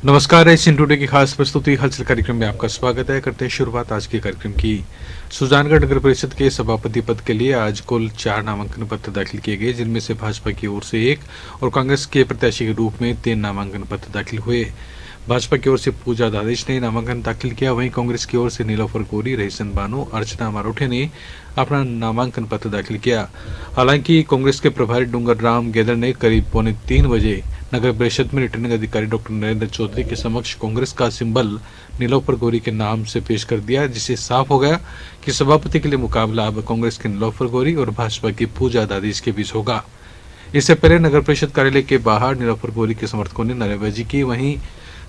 नमस्कार, Asian today की खास प्रस्तुति हलचल कार्यक्रम में आपका स्वागत है। करते हैं शुरुआत आज के कार्यक्रम की। सुजानगढ़ नगर परिषद के सभापति पद के लिए आज कुल 4 नामांकन पत्र दाखिल किए गए, जिनमें से भाजपा की ओर से 1 और कांग्रेस के प्रत्याशी के रूप में 3 नामांकन पत्र दाखिल हुए। भाजपा की ओर से पूजा दानिश ने नामांकन दाखिल किया, वहीं कांग्रेस की ओर से नीलोफर कोरी, रहीसन बानो, अर्चना मारोठे ने अपना नामांकन पत्र दाखिल किया। हालांकि कांग्रेस के प्रभारी डूंगरराम गेदर ने करीब 2:45 बजे नगर परिषद में रिटर्निंग अधिकारी डॉक्टर नरेंद्र चौधरी के समक्ष कांग्रेस का सिंबल नीलोफर गोरी के नाम से पेश कर दिया, जिससे साफ हो गया कि सभापति के लिए मुकाबला अब कांग्रेस के नीलोफर गोरी और भाजपा की पूजा दानिश के बीच होगा। इससे पहले नगर परिषद कार्यालय के बाहर नीलोफर गोरी के समर्थकों ने नारेबाजी की। वहीं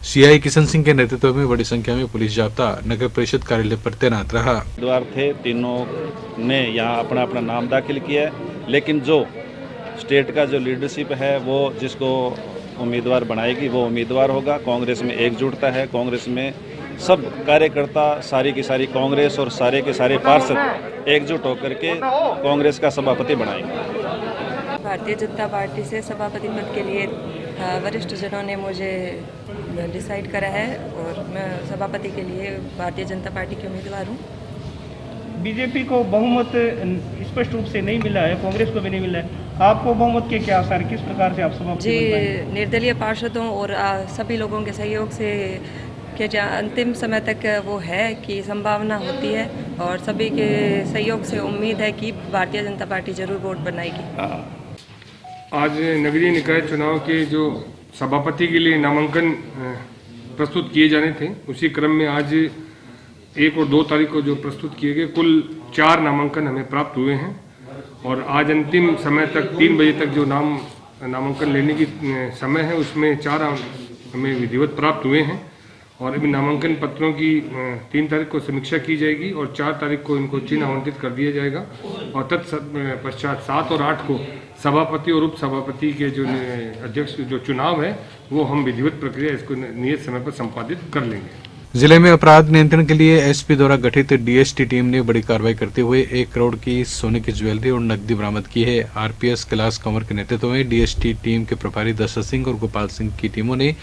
सीआई किशन सिंह के नेतृत्व में बड़ी संख्या में पुलिस जाब्ता नगर परिषद कार्यालय पर तैनात रहा। उम्मीदवार थे, तीनों ने यहाँ अपना अपना नाम दाखिल किया है, लेकिन जो स्टेट का जो लीडरशिप है वो जिसको उम्मीदवार बनाएगी वो उम्मीदवार होगा। कांग्रेस में एकजुटता है, कांग्रेस में सब कार्यकर्ता, सारी की सारी कांग्रेस और सारे के सारे पार्षद एकजुट होकर के कांग्रेस का सभापति बनाएंगे। भारतीय जनता पार्टी से सभापति पद के लिए वरिष्ठ जनों ने मुझे डिसाइड करा है और मैं सभापति के लिए भारतीय जनता पार्टी की उम्मीदवार हूँ। बीजेपी को बहुमत स्पष्ट रूप से नहीं मिला है, कांग्रेस को भी नहीं मिला है। आपको बहुमत के क्या आसार, किस प्रकार से आप सभापति जी, निर्दलीय पार्षदों और सभी लोगों के सहयोग से के अंतिम समय तक वो है कि संभावना होती है और सभी के सहयोग से उम्मीद है कि भारतीय जनता पार्टी जरूर वोट बनाएगी। आज नगरीय निकाय चुनाव के जो सभापति के लिए नामांकन प्रस्तुत किए जाने थे, उसी क्रम में आज 1 और 2 तारीख को जो प्रस्तुत किए गए कुल 4 नामांकन हमें प्राप्त हुए हैं और आज अंतिम समय तक 3 बजे तक जो नामांकन लेने की समय है उसमें 4 हमें विधिवत प्राप्त हुए हैं और अभी नामांकन पत्रों की 3 तारीख को समीक्षा की जाएगी और 4 तारीख को इनको चिन्ह आवंटित कर दिया जाएगा और तत्पश्चात 7 और 8 को सभापति और उप सभापति के जो अध्यक्ष जो चुनाव है वो हम विधिवत प्रक्रिया इसको नियत समय पर संपादित कर लेंगे। जिले में अपराध नियंत्रण के लिए एसपी द्वारा गठित डीएसटी टीम ने बड़ी कार्रवाई करते हुए 1 करोड़ की सोने की ज्वेलरी और नकदी बरामद की है। आरपीएस कैलाश कंवर के नेतृत्व में डीएसटी टीम के प्रभारी दशरथ सिंह और गोपाल सिंह की टीमों ने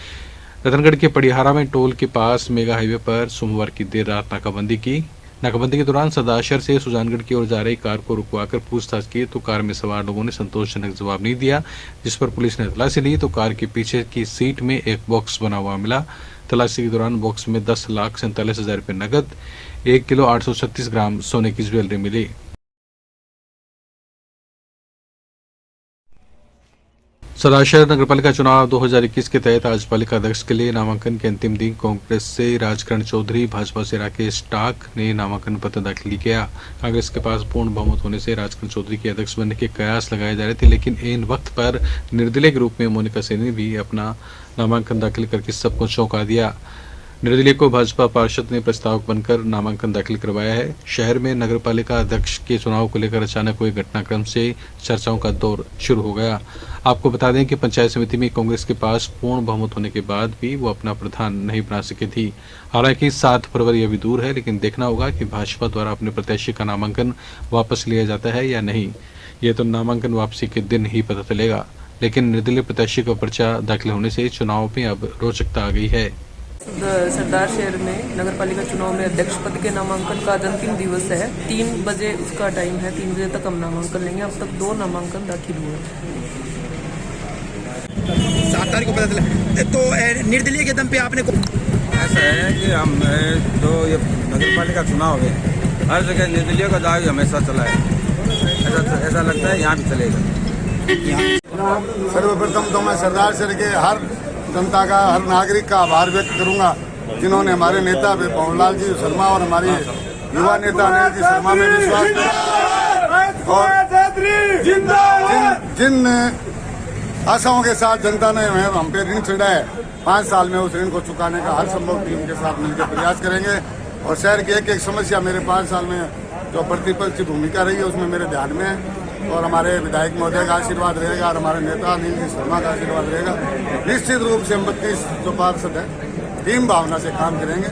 रतनगढ़ के पड़िहारा में टोल के पास मेगा हाईवे पर सोमवार की देर रात नाकाबंदी की। नाकाबंदी के दौरान सदाशहर से सुजानगढ़ की ओर जा रही कार को रुकवाकर पूछताछ की तो कार में सवार लोगों ने संतोषजनक जवाब नहीं दिया, जिस पर पुलिस ने तलाशी ली तो कार के पीछे की सीट में एक बॉक्स बना हुआ मिला। तलाशी के दौरान बॉक्स में 10,47,000 रुपये नकद, 1 किलो 836 ग्राम सोने की ज्वेलरी मिली। सदाशहर नगरपालिका चुनाव 2021 के तहत आज पालिका अध्यक्ष के लिए नामांकन के अंतिम दिन कांग्रेस से राजकरण चौधरी, भाजपा से राकेश टाक ने नामांकन पत्र दाखिल किया। कांग्रेस के पास पूर्ण बहुमत होने से राजकरण चौधरी के अध्यक्ष बनने के कयास लगाए जा रहे थे, लेकिन इन वक्त पर निर्दलीय के रूप में मोनिका सेन ने भी अपना नामांकन दाखिल करके सबको चौंका दिया। निर्दलीय को भाजपा पार्षद ने प्रस्तावक बनकर नामांकन दाखिल करवाया है। शहर में नगरपालिका अध्यक्ष के चुनाव को लेकर अचानक हुए घटनाक्रम से चर्चाओं का दौर शुरू हो गया। आपको बता दें कि पंचायत समिति में कांग्रेस के पास पूर्ण बहुमत होने के बाद भी वो अपना प्रधान नहीं बना सकी थी। हालांकि 7 फरवरी अभी दूर है, लेकिन देखना होगा कि भाजपा द्वारा अपने प्रत्याशी का नामांकन वापस लिया जाता है या नहीं। ये तो नामांकन वापसी के दिन ही पता चलेगा, लेकिन निर्दलीय प्रत्याशी का पर्चा दाखिल होने से चुनाव में अब रोचकता आ गई है। सरदार शहर में नगरपालिका चुनाव में अध्यक्ष पद के नामांकन का आज अंतिम दिवस है। 3 बजे उसका टाइम है, 3 बजे तक हम नामांकन लेंगे। अब तक 2 नामांकन दाखिल हुए। 7 तारीख को पता चला तो निर्दलीय के दम पे आपने ऐसा है कि हम जो ये नगरपालिका चुनाव है हर जगह निर्दलीय का दाव हमेशा चला है, ऐसा लगता है यहाँ भी चलेगा। सर्वप्रथम तो मैं सरदार शहर के हर जनता का, हर नागरिक का आभार व्यक्त करूंगा जिन्होंने हमारे नेता पवनलाल जी शर्मा और हमारी युवा नेता अनिल जी शर्मा में विश्वास किया और जिन आशाओं के साथ जनता ने हम पे ऋण चढ़ा है, 5 साल में उस ऋण को चुकाने का हर संभव टीम के साथ मिलकर प्रयास करेंगे और शहर की एक एक समस्या मेरे 5 साल में जो प्रतिपक्ष की भूमिका रही है उसमें मेरे ध्यान में है और हमारे विधायक महोदय का आशीर्वाद रहेगा और हमारे नेता अनिल जी शर्मा का आशीर्वाद रहेगा। निश्चित रूप से हम 32 जो पार्षद है टीम भावना से काम करेंगे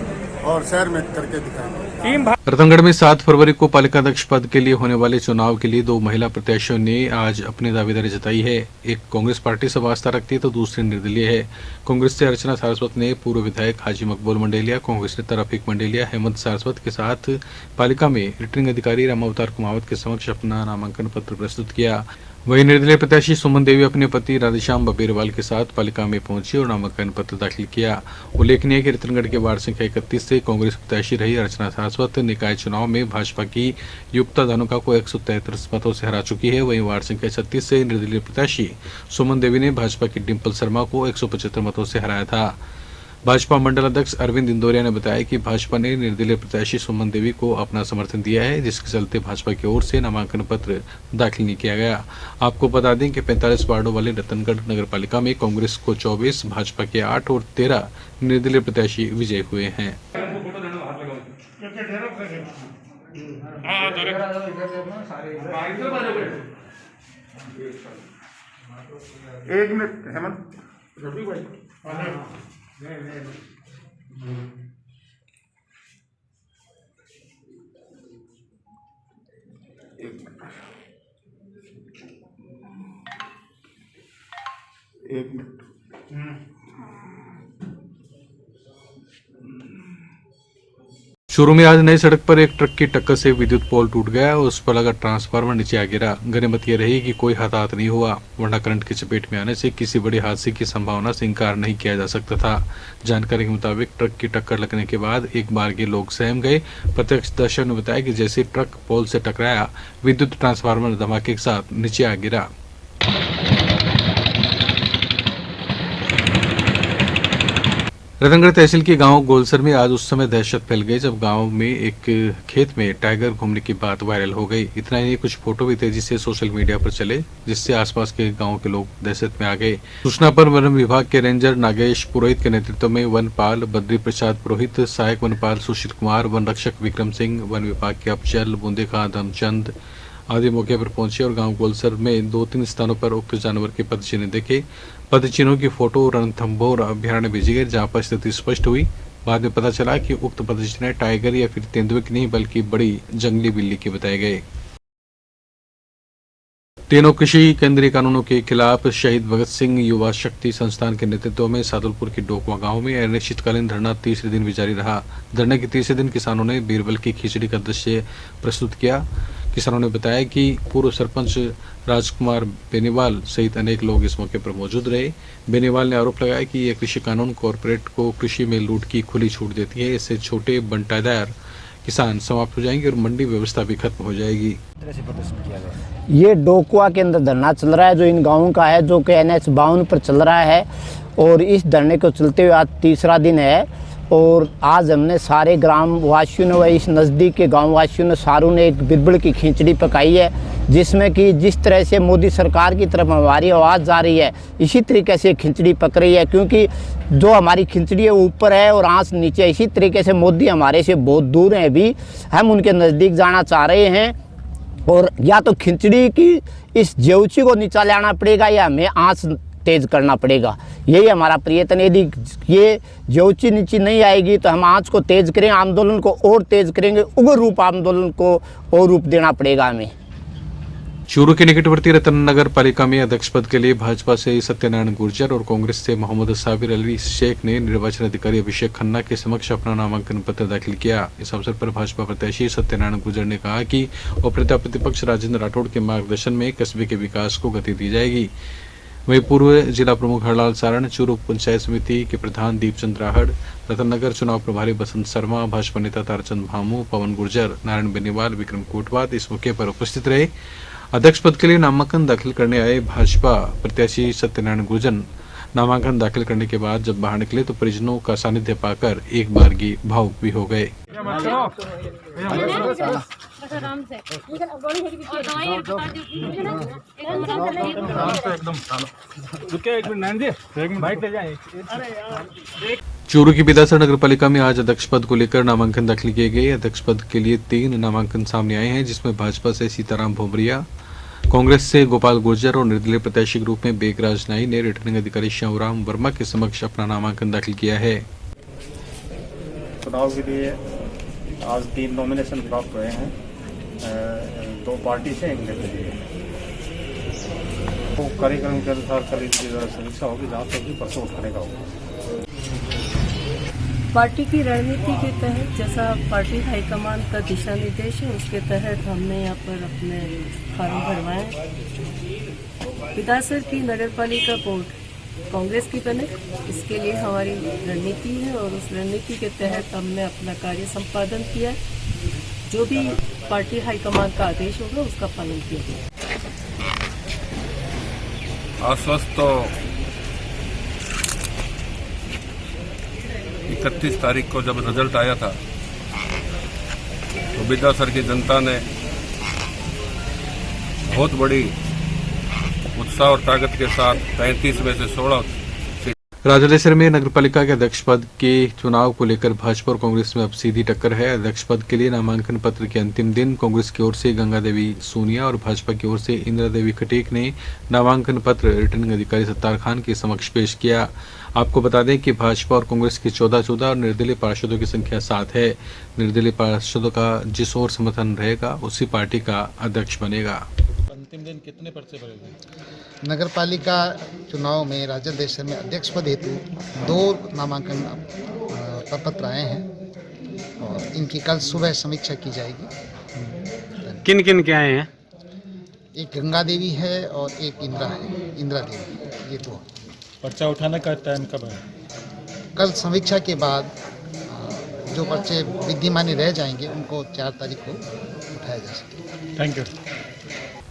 और शहर में करके दिखाएंगे। टीम रतनगढ़ में 7 फरवरी को पालिका अध्यक्ष पद के लिए होने वाले चुनाव के लिए 2 महिला प्रत्याशियों ने आज अपनी दावेदारी जताई है। एक कांग्रेस पार्टी से वास्ता रखती है तो दूसरी निर्दलीय है। कांग्रेस से अर्चना सारस्वत ने पूर्व विधायक हाजी मकबूल मंडेलिया, कांग्रेस नेता रफीक मंडेलिया, हेमंत सारस्वत के साथ पालिका में रिटर्निंग अधिकारी रामावतार कुमावत के समक्ष अपना नामांकन पत्र प्रस्तुत किया। वहीं निर्दलीय प्रत्याशी सुमन देवी अपने पति राधेश्याम बबेरवाल के साथ पालिका में पहुंची और नामांकन पत्र दाखिल किया। उल्लेखनीय है कि रतनगढ़ के वार्ड संख्या 31 से कांग्रेस प्रत्याशी रही अर्चना सारस्वत निकाय चुनाव में भाजपा की युक्ता धानुका को 133 मतों से हरा चुकी है। वहीं वार्ड संख्या 36 से निर्दलीय प्रत्याशी सुमन देवी ने भाजपा की डिम्पल शर्मा को 175 मतों से हराया था। भाजपा मंडल अध्यक्ष अरविंद इंदौरिया ने बताया कि भाजपा ने निर्दलीय प्रत्याशी सुमन देवी को अपना समर्थन दिया है, जिसके चलते भाजपा की ओर से नामांकन पत्र दाखिल नहीं किया गया। आपको बता दें कि 45 वार्डों वाले रतनगढ़ नगरपालिका में कांग्रेस को 24, भाजपा के 8 और 13 निर्दलीय प्रत्याशी विजयी हुए हैं। एक मिनट हेमंत, एक मिनट। चूरू में आज नई सड़क पर एक ट्रक की टक्कर से विद्युत पोल टूट गया और उस पर लगा ट्रांसफार्मर नीचे आ गिरा। गनीमत यह रही कि कोई हताहत नहीं हुआ, वरना करंट की चपेट में आने से किसी बड़े हादसे की संभावना से इंकार नहीं किया जा सकता था। जानकारी के मुताबिक ट्रक की टक्कर लगने के बाद एक बार लोग सहम गए। प्रत्यक्षदर्शियों ने बताया कि जैसे ट्रक पोल से टकराया, विद्युत ट्रांसफार्मर धमाके के साथ नीचे आ गिरा। रतनगढ़ तहसील के गांव गोलसर में आज उस समय दहशत फैल गई जब गांव में एक खेत में टाइगर घूमने की बात वायरल हो गई। इतना ही नहीं, कुछ फोटो भी तेजी से सोशल मीडिया पर चले, जिससे आसपास के गांव के लोग दहशत में आ गए। सूचना पर वन विभाग के रेंजर नागेश पुरोहित के नेतृत्व में वनपाल बद्री प्रसाद पुरोहित, सहायक वनपाल सुशील कुमार, वन रक्षक विक्रम सिंह, वन विभाग के अफजल, बुंदेखा धर्मचंद आदि मौके पर पहुंचे और गांव गोलसर में 2-3 स्थानों पर उक्त जानवर के पदचिन्ह देखे। पदचिन्हों की फोटो रणथंभौर अभ्यारण्य भेजी गई, जहां पर स्थिति स्पष्ट हुई। बाद में पता चला कि उक्त पदचिन्ह टाइगर या फिर तेंदुए की नहीं बल्कि बड़ी जंगली बिल्ली के बताए गए। तीनों कृषि केंद्रीय कानूनों के खिलाफ शहीद भगत सिंह युवा शक्ति संस्थान के नेतृत्व में सादुलपुर के डोकवा गांव में अनिश्चितकालीन धरना तीसरे दिन भी जारी रहा। धरने के तीसरे दिन किसानों ने बीरबल की खिचड़ी का दृश्य प्रस्तुत किया। किसानों ने बताया कि पूर्व सरपंच राजकुमार बेनीवाल सहित अनेक लोग इस मौके पर मौजूद रहे। बेनीवाल ने आरोप लगाया कि यह कृषि कानून कॉरपोरेट को कृषि में लूट की खुली छूट देती है। इससे छोटे बंटादार किसान समाप्त हो जाएंगे और मंडी व्यवस्था भी खत्म हो जाएगी। ये डोकुआ के अंदर धरना चल रहा है जो इन गाँवों का है, जो कि NH 52 पर चल रहा है और इस धरने को चलते हुए आज तीसरा दिन है। और आज हमने सारे ग्राम वासियों ने व इस नज़दीक के गांव वासियों ने सारों ने एक बिरबल की खिचड़ी पकाई है, जिसमें कि जिस तरह से मोदी सरकार की तरफ हमारी आवाज़ जा रही है, इसी तरीके से खिचड़ी पक रही है। क्योंकि जो हमारी खिचड़ी है वो ऊपर है और आँच नीचे, इसी तरीके से मोदी हमारे से बहुत दूर हैं। अभी हम उनके नज़दीक जाना चाह रहे हैं और या तो खिचड़ी की इस जेऊची को नीचा लाना पड़ेगा या हमें आँच तेज करना पड़ेगा। यही हमारा प्रयत्न। यदि ये जेऊची नीचे नहीं आएगी तो हम आँच को तेज करेंगे, आंदोलन को और तेज करेंगे, उग्र रूप आंदोलन को और रूप देना पड़ेगा हमें। चूरू के निकटवर्ती रतननगर पालिका में अध्यक्ष पद के लिए भाजपा से सत्यनारायण गुर्जर और कांग्रेस से मोहम्मद साबिर अली शेख ने निर्वाचन अधिकारी अभिषेक खन्ना के समक्ष अपना नामांकन पत्र दाखिल किया। इस अवसर पर भाजपा प्रत्याशी सत्यनारायण गुर्जर ने कहा कि उपनेता प्रतिपक्ष राजेंद्र राठौड़ के मार्गदर्शन में कस्बे के विकास को गति दी जाएगी। वहीं पूर्व जिला प्रमुख हरलाल सारण, चूरू पंचायत समिति के प्रधान दीपचंद राहड़, रतननगर चुनाव प्रभारी बसंत शर्मा, भाजपा नेता तारचंद भामू, पवन गुर्जर, नारायण बेनीवाल, विक्रम कोटवाद इस मौके पर उपस्थित रहे। अध्यक्ष पद के लिए नामांकन दाखिल करने आए भाजपा प्रत्याशी सत्यनारायण गुर्जर नामांकन दाखिल करने के बाद जब बाहर निकले तो परिजनों का सानिध्य पाकर एक बारगी भावुक भी हो गए। चूरू की बिदासर नगर पालिका में आज अध्यक्ष पद को लेकर नामांकन दाखिल किए गए। अध्यक्ष पद के लिए 3 नामांकन सामने आए हैं, जिसमें भाजपा से सीताराम भोमरिया, कांग्रेस से गोपाल गुर्जर और निर्दलीय प्रत्याशी के रूप में बेगराज नाई ने रिटर्निंग अधिकारी श्यामराम वर्मा के समक्ष अपना नामांकन दाखिल किया है। चुनाव के लिए आज 3 नॉमिनेशन प्राप्त हुए हैं, 2 पार्टी से, एक निर्दलीय। तो कार्यक्रम के अनुसार कल इसकी समीक्षा होगी, जांच होगी, परसों उठाने का होगा। पार्टी की रणनीति के तहत जैसा पार्टी हाईकमान का दिशा निर्देश है, उसके तहत हमने यहाँ पर अपने फार्म भरवाए। विधानसभा की नगरपालिका बोर्ड कांग्रेस की बने, इसके लिए हमारी रणनीति है और उस रणनीति के तहत हमने अपना कार्य संपादन किया। जो भी पार्टी हाईकमान का आदेश होगा उसका पालन किया गया। आश्वस्त तो 31 तारीख को जब रिजल्ट आया था तो विधानसभा की जनता ने बहुत बड़ी उत्साह और ताकत के साथ 35 में से 16 राजराजेश्वर में नगरपालिका के अध्यक्ष पद के चुनाव को लेकर भाजपा और कांग्रेस में अब सीधी टक्कर है। अध्यक्ष पद के लिए नामांकन पत्र के अंतिम दिन कांग्रेस की ओर से गंगा देवी सोनिया और भाजपा की ओर से इंदिरा देवी खटीक ने नामांकन पत्र रिटर्निंग अधिकारी सत्तार खान के समक्ष पेश किया। आपको बता दें कि भाजपा और कांग्रेस की 14 और निर्दलीय पार्षदों की संख्या 7 है। निर्दलीय पार्षदों का जिस ओर समर्थन रहेगा उसी पार्टी का अध्यक्ष बनेगा। अंतिम दिन कितने पर्चे भरेंगे? नगरपालिका चुनाव में राजराजेश्वर में अध्यक्ष पद हेतु 2 नामांकन पत्र आए हैं और इनकी कल सुबह समीक्षा की जाएगी। किन किन के आए हैं? एक गंगा देवी है और एक इंदिरा देवी, ये 2। पर्चा उठाने का टाइम कब है? कल समीक्षा के बाद जो पर्चे विद्यमान रह जाएंगे उनको 4 तारीख को उठाया जा सकेगा। Thank you.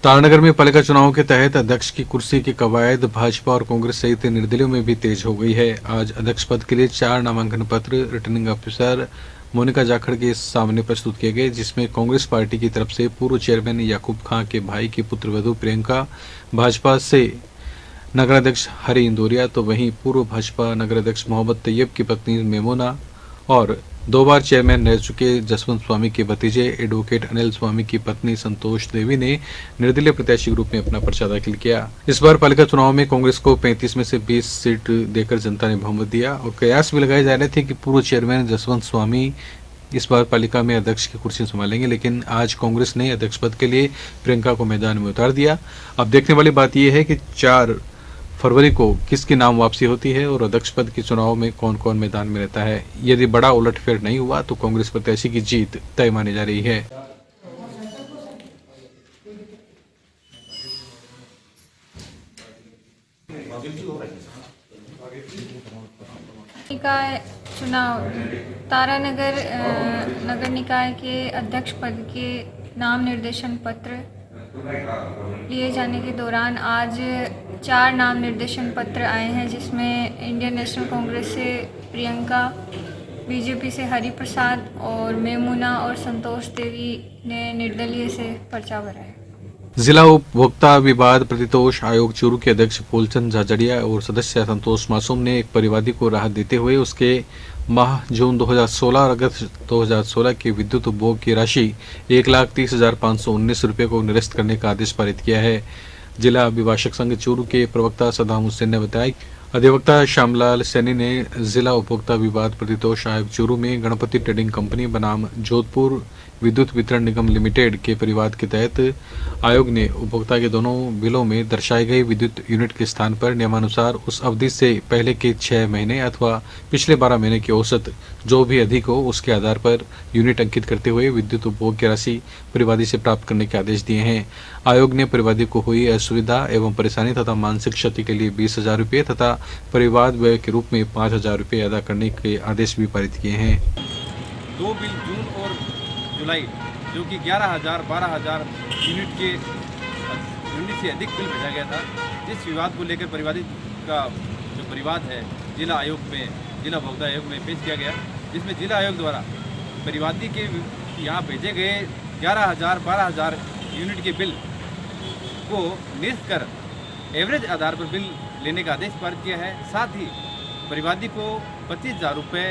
तारानगर में पालिका चुनाव के तहत अध्यक्ष की कुर्सी की कवायद भाजपा और कांग्रेस सहित निर्दलीयों में भी तेज हो गई है। आज अध्यक्ष पद के लिए 4 नामांकन पत्र रिटर्निंग ऑफिसर मोनिका जाखड़ के सामने प्रस्तुत किए गए, जिसमें कांग्रेस पार्टी की तरफ से पूर्व चेयरमैन याकूब खां के भाई की पुत्रवधू प्रियंका, भाजपा से नगराध्यक्ष हरि इंदौरिया, तो वहीं पूर्व भाजपा नगराध्यक्ष मोहम्मद तैयब की पत्नी मेमोना और 2 बार चेयरमैन रह चुके जसवंत स्वामी के भतीजे एडवोकेट अनिल स्वामी की पत्नी संतोष देवी ने निर्दलीय प्रत्याशी के रूप में अपना पर्चा दाखिल किया। इस बार पालिका चुनाव में कांग्रेस को 35 में से 20 सीट देकर जनता ने बहुमत दिया और कयास भी लगाए जा रहे थे कि पूर्व चेयरमैन जसवंत स्वामी इस बार पालिका में अध्यक्ष की कुर्सी संभालेंगे, लेकिन आज कांग्रेस ने अध्यक्ष पद के लिए प्रियंका को मैदान में उतार दिया। अब देखने वाली बात यह है कि 4 फरवरी को किसकी नाम वापसी होती है और अध्यक्ष पद के चुनाव में कौन कौन मैदान में रहता है। यदि बड़ा उलटफेर नहीं हुआ तो कांग्रेस प्रत्याशी की जीत तय मानी जा रही है। निकाय चुनाव तारानगर नगर निकाय के अध्यक्ष पद के नाम निर्देशन पत्र लिए जाने के दौरान आज 4 नाम निर्देशन पत्र आए हैं, जिसमें इंडियन नेशनल कांग्रेस से प्रियंका, बीजेपी से हरि प्रसाद और मेमुना और संतोष देवी ने निर्दलीय से पर्चा भरा है। जिला उपभोक्ता विवाद प्रतितोष आयोग चूरू के अध्यक्ष फूलचंद झाझड़िया और सदस्य संतोष मासूम ने एक परिवादी को राहत देते हुए उसके माह जून 2016 और अगस्त 2016 के विद्युत उपभोग की राशि 1,30,519 रुपये को निरस्त करने का आदेश पारित किया है। जिला अभिभाषक संघ चूरू के प्रवक्ता सदाम हुसैन ने बताया, अधिवक्ता श्यामलाल सैनी ने जिला उपभोक्ता विवाद प्रतितोष आयोग चूरू में गणपति ट्रेडिंग कंपनी बनाम जोधपुर विद्युत वितरण निगम लिमिटेड के परिवाद के तहत आयोग ने उपभोक्ता के दोनों बिलों में दर्शाए गए विद्युत यूनिट के स्थान पर नियमानुसार उस अवधि से पहले के 6 महीने अथवा पिछले 12 महीने की औसत जो भी अधिक हो उसके आधार पर यूनिट अंकित करते हुए विद्युत उपभोग की राशि परिवादी से प्राप्त करने के आदेश दिए हैं। आयोग ने परिवादी को हुई असुविधा एवं परेशानी तथा मानसिक क्षति के लिए 20,000 रुपये तथा परिवाद व्यय के रूप में 5,000 रुपये अदा करने के आदेश भी पारित किए हैं। 2 बिल जून और जुलाई जो कि 11,000 12,000 यूनिट से अधिक बिल भेजा गया था, जिस विवाद को लेकर परिवादी का जो परिवाद है जिला उपभोक्ता आयोग में पेश किया गया, जिसमें जिला आयोग द्वारा परिवादी के यहाँ भेजे गए 11,000 12,000 यूनिट के बिल को निरस्त कर एवरेज आधार पर बिल लेने का आदेश पारित किया है। साथ ही परिवादी को 25,000 रुपये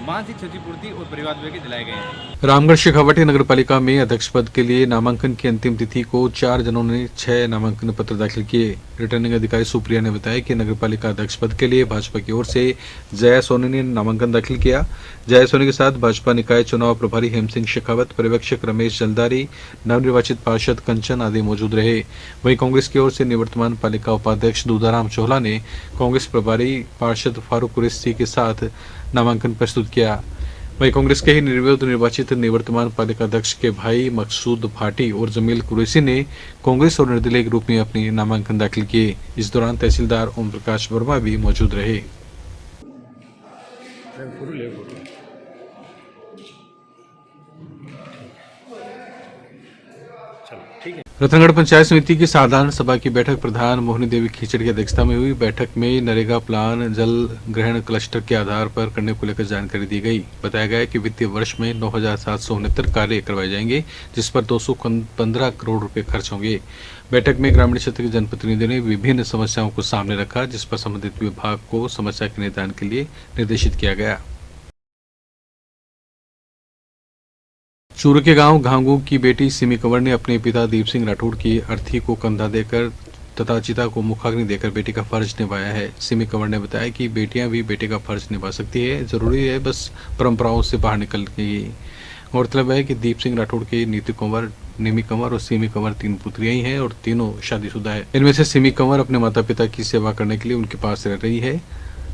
मानसिक क्षतिपूर्ति और परिवार द्वारा दिलाए गए हैं। रामगढ़ शेखावाटी नगर पालिका में अध्यक्ष पद के लिए नामांकन की अंतिम तिथि को 4 जनों ने 6 नामांकन पत्र दाखिल किए। रिटर्निंग अधिकारी सुप्रिया ने बताया कि नगर पालिका अध्यक्ष पद के लिए भाजपा की ओर से जया सोनी ने नामांकन दाखिल किया। जया सोनी के साथ भाजपा निकाय चुनाव प्रभारी हेम सिंह शेखावत, पर्यवेक्षक रमेश जलदारी, नवनिर्वाचित पार्षद कंचन आदि मौजूद रहे। वहीं कांग्रेस की ओर से निवर्तमान पालिका उपाध्यक्ष दूधाराम चोहला ने कांग्रेस प्रभारी पार्षद फारूक कुरैशी के साथ नामांकन प्रस्तुत किया। वहीं कांग्रेस के ही निर्वाचित निवर्तमान पालिका अध्यक्ष के भाई मकसूद भाटी और जमील कुरैशी ने कांग्रेस और निर्दलीय ग्रुप में अपने नामांकन दाखिल किए। इस दौरान तहसीलदार ओम प्रकाश वर्मा भी मौजूद रहे। रतनगढ़ पंचायत समिति की साधारण सभा की बैठक प्रधान मोहिनी देवी खीचड़ की अध्यक्षता में हुई। बैठक में नरेगा प्लान जल ग्रहण क्लस्टर के आधार पर करने को लेकर जानकारी दी गई। बताया गया कि वित्तीय वर्ष में 9,769 कार्य करवाए जाएंगे, जिस पर 215 करोड़ रुपए खर्च होंगे। बैठक में ग्रामीण क्षेत्र के जनप्रतिनिधियों ने विभिन्न समस्याओं को सामने रखा, जिस पर संबंधित विभाग को समस्या के निदान के लिए निर्देशित किया गया। चूरू के गांव घांगू की बेटी सिमी कंवर ने अपने पिता दीप सिंह राठौड़ की अर्थी को कंधा देकर तथा चिता को मुखाग्नि देकर बेटी का फर्ज निभाया है। सिमी कंवर ने बताया कि बेटियां भी बेटे का फर्ज निभा सकती है, जरूरी है बस परंपराओं से बाहर निकल के। गौरतलब है कि दीप सिंह राठौड़ की नीति कंवर, निमी कंवर और सिमी कंवर 3 पुत्रियां ही हैं और तीनों शादीशुदा है। इनमें से सिमी कंवर अपने माता पिता की सेवा करने के लिए उनके पास रह रही है।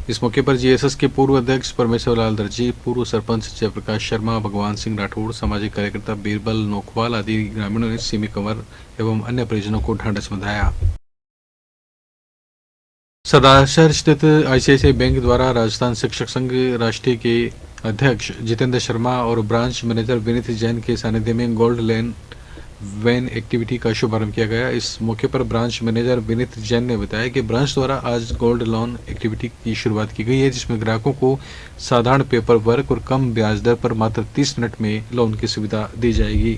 इस मौके पर जीएसएस के पूर्व अध्यक्ष परमेश्वर लाल दर्जी, पूर्व सरपंच जयप्रकाश शर्मा, भगवान सिंह राठौड़, सामाजिक कार्यकर्ता बीरबल नोखवाल आदि ग्रामीणों ने सिमी कंवर एवं अन्य परिजनों को ढांढस बंधाया। सदाशहर स्थित आईसीआईसीआई बैंक द्वारा राजस्थान शिक्षक संघ राष्ट्रीय के अध्यक्ष जितेंद्र शर्मा और ब्रांच मैनेजर विनीत जैन के सानिध्य में गोल्ड लेन वैन एक्टिविटी का शुभारंभ किया गया। इस मौके पर ब्रांच मैनेजर विनीत जैन ने बताया कि ब्रांच द्वारा आज गोल्ड लोन एक्टिविटी की शुरुआत की गई है, जिसमें ग्राहकों को साधारण पेपर वर्क और कम ब्याज दर पर मात्र 30 मिनट में लोन की सुविधा दी जाएगी।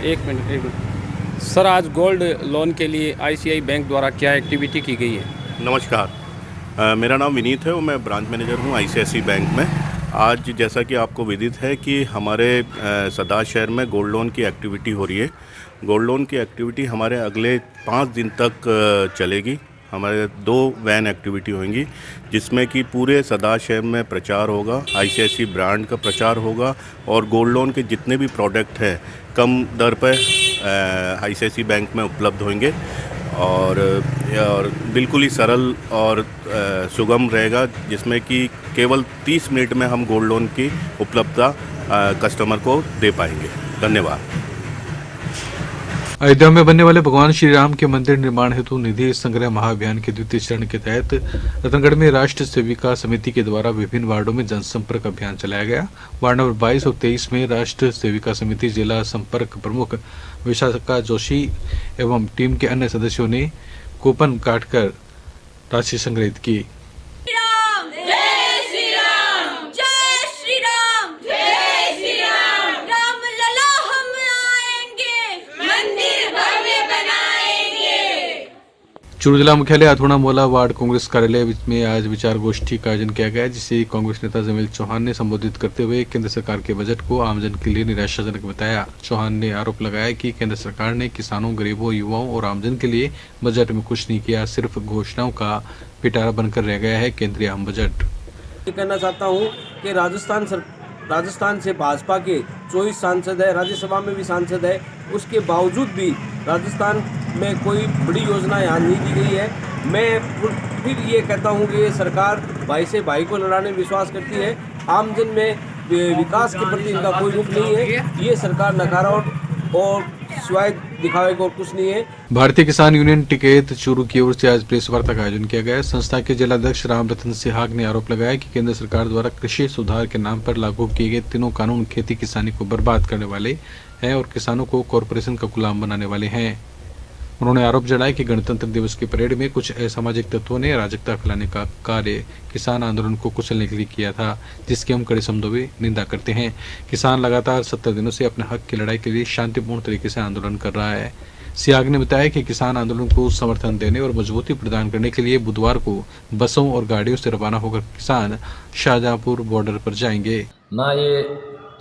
एक मिनट सर, आज गोल्ड लोन के लिए आईसीआई बैंक द्वारा क्या एक्टिविटी की गई है? नमस्कार, मेरा नाम विनीत है और मैं ब्रांच मैनेजर हूँ आईसीआईसीआई बैंक में। आज जैसा कि आपको विदित है कि हमारे सदा शहर में गोल्ड लोन की एक्टिविटी हो रही है। गोल्ड लोन की एक्टिविटी हमारे अगले 5 दिन तक चलेगी। हमारे 2 वैन एक्टिविटी होंगी, जिसमें कि पूरे सदा शहर में प्रचार होगा, आईसीआईसीआई ब्रांड का प्रचार होगा और गोल्ड लोन के जितने भी प्रोडक्ट हैं कम दर पर आईसीआईसीआई बैंक में उपलब्ध होंगे और बिल्कुल ही सरल और सुगम रहेगा, जिसमें कि केवल 30 मिनट में हम गोल्ड लोन की उपलब्धता कस्टमर को दे पाएंगे। धन्यवाद। अयोध्या में बनने वाले भगवान श्री राम के मंदिर निर्माण हेतु निधि संग्रह महाअभियान के 2य चरण के तहत रतनगढ़ में राष्ट्र सेविका समिति के द्वारा विभिन्न वार्डों में जनसंपर्क अभियान चलाया गया। वार्ड नंबर 22 और 23 में राष्ट्र सेविका समिति जिला संपर्क प्रमुख विशाखा जोशी एवं टीम के अन्य सदस्यों ने कूपन काटकर राशि संग्रहित की। चूरू जिला मुख्यालय अथोड़ा मोला वार्ड कांग्रेस कार्यालय में आज विचार गोष्ठी का आयोजन किया गया, जिसे कांग्रेस नेता जमील चौहान ने संबोधित करते हुए केंद्र सरकार के बजट को आमजन के लिए निराशाजनक बताया। चौहान ने आरोप लगाया कि केंद्र सरकार ने किसानों, गरीबों, युवाओं और आमजन के लिए बजट में कुछ नहीं किया, सिर्फ घोषणाओं का पिटारा बनकर रह गया है केंद्रीय आम बजट। कहना चाहता हूँ कि राजस्थान से भाजपा के 24 सांसद है, राज्यसभा में भी सांसद है, उसके बावजूद भी राजस्थान में कोई बड़ी योजना यहाँ नहीं दी गई है। मैं फिर ये कहता हूँ कि ये सरकार भाई से भाई को लड़ाने में विश्वास करती है, आमजन में विकास के प्रति इनका कोई रुख नहीं है। ये सरकार नकारात्मक और सिवाय दिखावे को कुछ नहीं है। भारतीय किसान यूनियन टिकैत चूरू की ओर से आज प्रेस वार्ता का आयोजन किया गया। संस्था के जिलाध्यक्ष राम रतन सिहाग ने आरोप लगाया कि केंद्र सरकार द्वारा कृषि सुधार के नाम पर लागू किए गए तीनों कानून खेती किसानी को बर्बाद करने वाले हैं और किसानों को कॉरपोरेशन का गुलाम बनाने वाले हैं। उन्होंने आरोप जताया कि गणतंत्र दिवस की परेड में कुछ असामाजिक तत्वों ने अराजकता फैलाने का कार्य किसान आंदोलन को कुचलने के लिए किया था, जिसकी हम कड़े शब्दों में निंदा करते हैं। किसान लगातार 70 दिनों से अपने हक की लड़ाई के लिए शांतिपूर्ण तरीके से आंदोलन कर रहा है। सियाग ने बताया कि किसान आंदोलन को समर्थन देने और मजबूती प्रदान करने के लिए बुधवार को बसों और गाड़ियों से रवाना होकर किसान शाहजहांपुर बॉर्डर पर जाएंगे। ना ये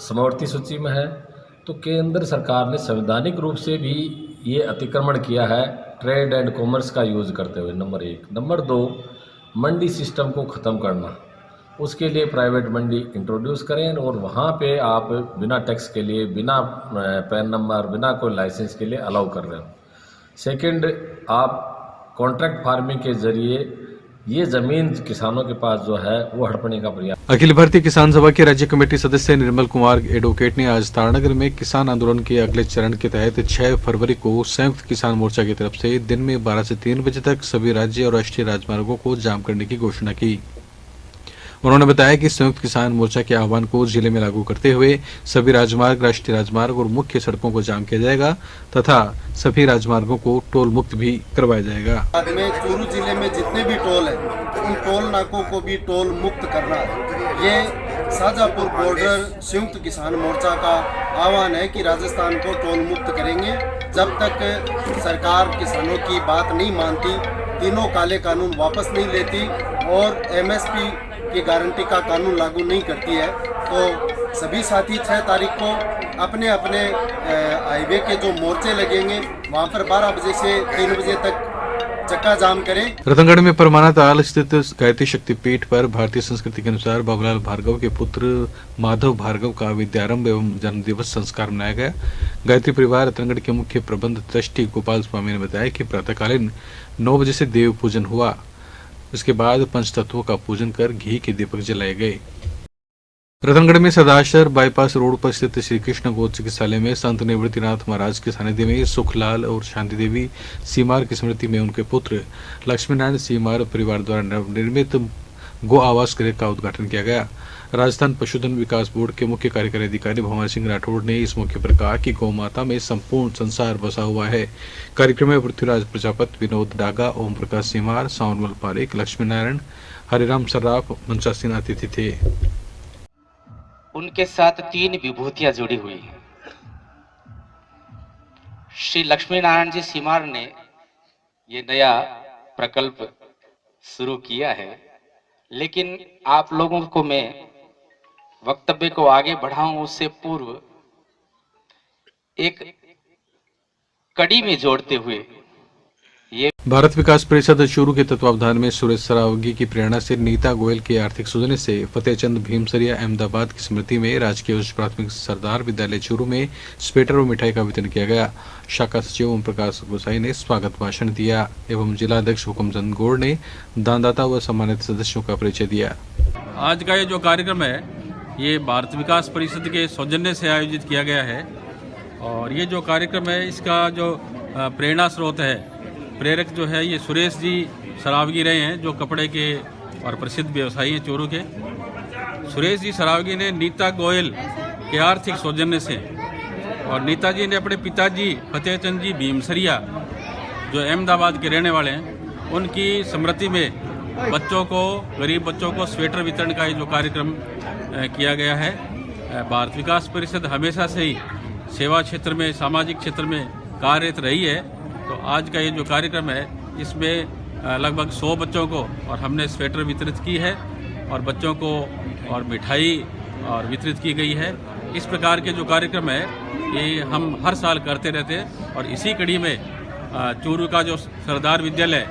समवर्ती सूची में है, तो केंद्र सरकार ने संवैधानिक रूप से भी ये अतिक्रमण किया है ट्रेड एंड कॉमर्स का यूज करते हुए। नंबर 1। नंबर 2, मंडी सिस्टम को ख़त्म करना। उसके लिए प्राइवेट मंडी इंट्रोड्यूस करें और वहाँ पे आप बिना टैक्स के लिए, बिना पैन नंबर, बिना कोई लाइसेंस के लिए अलाउ कर रहे हो। सेकंड, आप कॉन्ट्रैक्ट फार्मिंग के जरिए ये जमीन किसानों के पास जो है वो हड़पने का प्रयास। अखिल भारतीय किसान सभा के राज्य कमेटी सदस्य निर्मल कुमार एडवोकेट ने आज तारानगर में किसान आंदोलन के अगले चरण के तहत 6 फरवरी को संयुक्त किसान मोर्चा की तरफ से दिन में 12 से 3 बजे तक सभी राज्य और राष्ट्रीय राजमार्गों को जाम करने की घोषणा की। उन्होंने बताया कि संयुक्त किसान मोर्चा के आह्वान को जिले में लागू करते हुए सभी राजमार्ग, राष्ट्रीय राजमार्ग और मुख्य सड़कों को जाम किया जाएगा तथा सभी राजमार्गों को टोल मुक्त भी करवाया जाएगा। बाद में चूरू जिले में जितने भी टोल है उन टोल नाकों को भी टोल मुक्त करना है। ये शाहजहांपुर बॉर्डर संयुक्त किसान मोर्चा का आह्वान है कि राजस्थान को टोल मुक्त करेंगे। जब तक सरकार किसानों की बात नहीं मानती, तीनों काले कानून वापस नहीं लेती और MSP की गारंटी का कानून लागू नहीं करती है, तो सभी साथी 6 तारीख को अपने अपने हाईवे के जो मोर्चे लगेंगे वहां पर 12 बजे से 3 बजे तक चक्का जाम करें। रतनगढ़ में परमाना ताल स्थित गायत्री शक्तिपीठ पर भारतीय संस्कृति के अनुसार बाबूलाल भार्गव के पुत्र माधव भार्गव का विद्यारंभ एवं जन्म दिवस संस्कार मनाया गया। गायत्री परिवार रतनगढ़ के मुख्य प्रबंध ट्रस्टी गोपाल स्वामी ने बताया कि प्रातःकालीन 9 बजे से देव पूजन हुआ। इसके बाद पंचतत्वों का पूजन कर घी के दीपक जलाए गए। रतनगढ़ में सदाशर बाईपास रोड पर स्थित श्री कृष्ण गोद चिकित्सालय में संत निवृत्तिनाथ महाराज के सानिध्य में सुखलाल और शांति देवी सीमार की स्मृति में उनके पुत्र लक्ष्मीनारायण सीमार परिवार द्वारा नवनिर्मित गो आवास गृह का उद्घाटन किया गया। राजस्थान पशुधन विकास बोर्ड के मुख्य कार्यकारी अधिकारी भंवर सिंह राठौड़ ने इस मौके पर कहा कि गौ माता में संपूर्ण संसार बसा हुआ है। कार्यक्रम में पृथ्वीराज प्रजापति, विनोद डागा, ओम प्रकाश सीमार, सावनमल पारेख, लक्ष्मी नारायण, हरिराम सर्राफ, मनसा सिंह अतिथि थे। उनके साथ 3 विभूतियां जुड़ी हुई हैं। श्री लक्ष्मी नारायण जी सीमार ने ये नया प्रकल्प शुरू किया है, लेकिन आप लोगों को मैं वक्तव्य को आगे बढ़ाऊं उससे पूर्व एक कड़ी में जोड़ते हुए ये भारत विकास परिषद चूरू के तत्वावधान में सुरेश सरावगी की प्रेरणा से नीता गोयल के आर्थिक सौजन्य से फतेहचंद भीमसरिया अहमदाबाद की स्मृति में राजकीय उच्च प्राथमिक सरदार विद्यालय चूरू में स्वेटर और मिठाई का वितरण किया गया। शाखा सचिव ओम प्रकाश गोसाई ने स्वागत भाषण दिया एवं जिलाध्यक्ष हुकुमचंद गौड़ ने दानदाता व सम्मानित सदस्यों का परिचय दिया। आज का ये जो कार्यक्रम है ये भारत विकास परिषद के सौजन्य से आयोजित किया गया है और ये जो कार्यक्रम है इसका जो प्रेरणा स्रोत है, प्रेरक जो है ये सुरेश जी सरावगी रहे हैं जो कपड़े के और प्रसिद्ध व्यवसायी हैं चूरू के। सुरेश जी सरावगी ने नीता गोयल के आर्थिक सौजन्य से और नीता जी ने अपने पिताजी फतेहचंद जी भीमसरिया जो अहमदाबाद के रहने वाले हैं उनकी स्मृति में बच्चों को, गरीब बच्चों को स्वेटर वितरण का ये जो कार्यक्रम किया गया है। भारत विकास परिषद हमेशा से ही सेवा क्षेत्र में, सामाजिक क्षेत्र में कार्यरत रही है, तो आज का ये जो कार्यक्रम है इसमें लगभग 100 बच्चों को और हमने स्वेटर वितरित की है और बच्चों को और मिठाई और वितरित की गई है। इस प्रकार के जो कार्यक्रम है ये हम हर साल करते रहते हैं और इसी कड़ी में चूरू का जो सरदार विद्यालय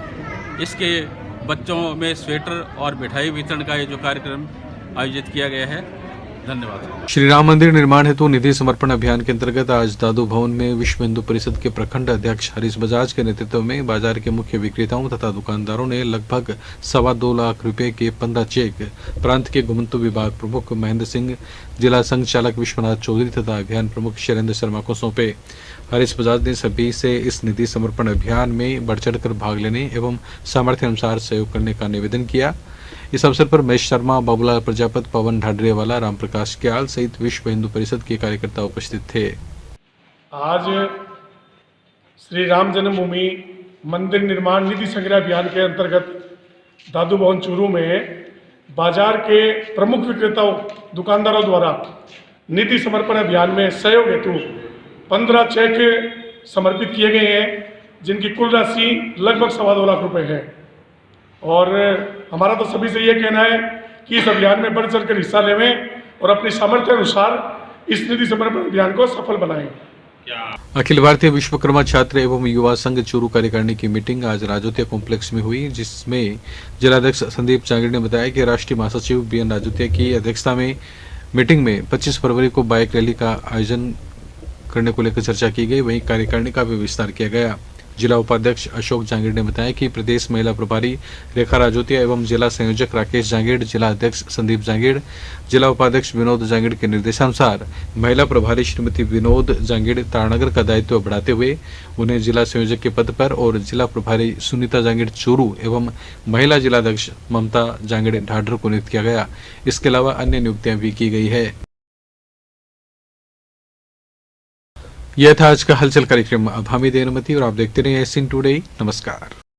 इसके बच्चों में स्वेटर और मिठाई वितरण का ये जो कार्यक्रम आयोजित किया गया है। धन्यवाद। श्री राम मंदिर निर्माण हेतु निधि समर्पण अभियान के अंतर्गत आज दादू भवन में विश्व हिंदू परिषद के प्रखंड अध्यक्ष हरीश बजाज के नेतृत्व में बाजार के मुख्य विक्रेताओं तथा दुकानदारों ने लगभग 2.25 लाख रुपए के 15 चेक प्रांत के गुमंतु विभाग प्रमुख महेंद्र सिंह, जिला संघ चालक विश्वनाथ चौधरी तथा अभियान प्रमुख शैलेंद्र शर्मा को सौंपे। हरीश बजाज ने सभी से इस निधि समर्पण अभियान में बढ़ चढ़कर भाग लेने एवं सामर्थ्य अनुसार सहयोग करने का निवेदन किया। इस अवसर पर महेश शर्मा, बाबूलाल प्रजापति, पवन ढाडरेवाला, राम प्रकाश क्याल सहित विश्व हिंदू परिषद के कार्यकर्ता उपस्थित थे। आज श्री राम जन्मभूमि मंदिर निर्माण निधि संग्रह अभियान के अंतर्गत दादू भवन चूरू में बाजार के प्रमुख विक्रेताओं, दुकानदारों द्वारा निधि समर्पण अभियान में सहयोग हेतु 15 चेक समर्पित किए गए हैं, जिनकी कुल राशि लगभग 2.25 लाख रुपए है। और हमारा तो सभी से ये कहना है कि इस अभियान में बढ़ चढ़ कर हिस्सा लेवें और अपनी सामर्थ्य अनुसार इस निधि समर्पण अभियान को सफल बनाएं। अखिल भारतीय विश्वकर्मा छात्र एवं युवा संघ चूरू कार्यकारिणी की मीटिंग आज राजोतिया कॉम्प्लेक्स में हुई, जिसमें जिलाध्यक्ष संदीप जांगड़ ने बताया कि राष्ट्रीय महासचिव बीएन राजोतिया की अध्यक्षता में मीटिंग में 25 फरवरी को बाइक रैली का आयोजन करने को लेकर चर्चा की गई। वहीं कार्यकारिणी का भी विस्तार किया गया। जिला उपाध्यक्ष अशोक जांगड़ ने बताया कि प्रदेश महिला प्रभारी रेखा राजोतिया एवं जिला संयोजक राकेश जांगड़, जिला अध्यक्ष संदीप जांगड़, जिला उपाध्यक्ष विनोद जांगड़ के निर्देशानुसार महिला प्रभारी श्रीमती विनोद जांगड़ तारानगर का दायित्व बढ़ाते हुए उन्हें जिला संयोजक के पद पर और जिला प्रभारी सुनीता जांगड़ चूरू एवं महिला जिलाध्यक्ष ममता जांगड़ ढाढर को नियुक्त किया गया। इसके अलावा अन्य नियुक्तियां भी की गई है। यह था आज का हलचल कार्यक्रम। अब हामिद अनुमति और आप देखते रहिए एसएन टुडे। नमस्कार।